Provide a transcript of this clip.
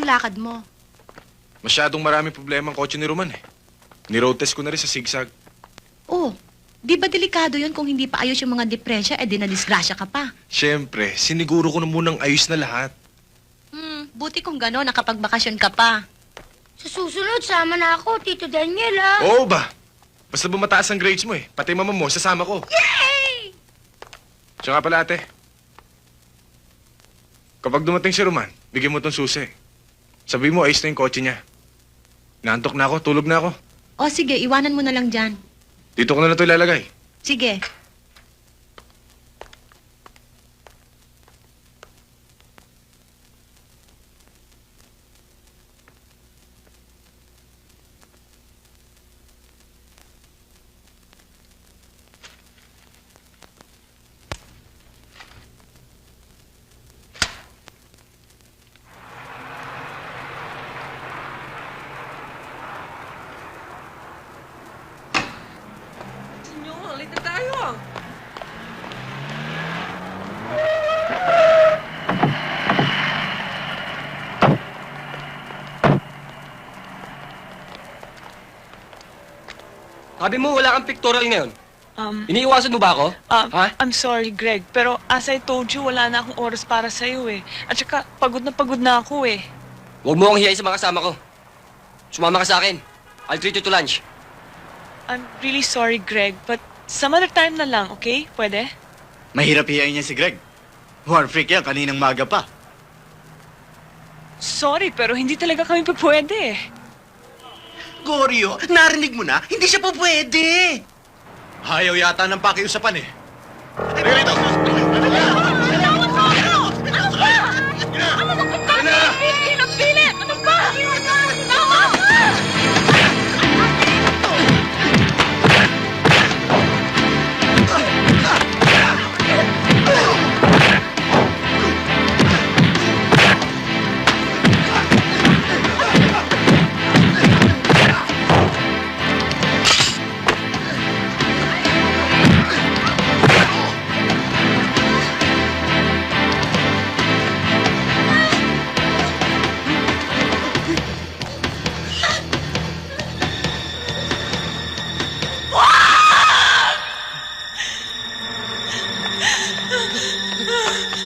ang lakad mo? Masyadong maraming problema ang kotse ni Roman eh. Ni-road test ko na rin sa zigzag. Oh, di ba delikado yun kung hindi pa ayos yung mga depresya, eh di na-disgrasya ka pa? Siyempre, siniguro ko na munang ayos na lahat. Buti kung gano'n, nakapagbakasyon ka pa. Sa susunod, sama na ako, Tito Daniel, ah. Oo ba? Basta ba mataas ang grades mo eh. Pati mama mo, sasama ko. Yay! Siya nga pala ate. Kapag dumating si Roman, bigyan mo tong susi. Sabi mo, ayos na yung kotse niya. Naantok na ako, tulog na ako. O sige, iwanan mo na lang dyan. Dito ko na ito ilalagay. Sige. Senyor, late na tayo. Sabi mo wala kang pictorial ngayon. Iniiwasan mo ba ako? Ha? I'm sorry, Greg, pero as I told you, wala na akong oras para sa'yo eh. At saka, pagod na ako eh. Huwag mo akong hiyain sa mga kasama ko. Sumama ka sa akin. I'll treat you to lunch. I'm really sorry, Greg, but some other time na lang, okay? Pwede? Mahirap hiyain niya si Greg. War freak yan, kaninang maga pa. Sorry, pero hindi talaga kami pwede eh. Goryo, narinig mo na? Hindi siya po pwede. Ayaw yata ng pakiusapan eh. Halika rito.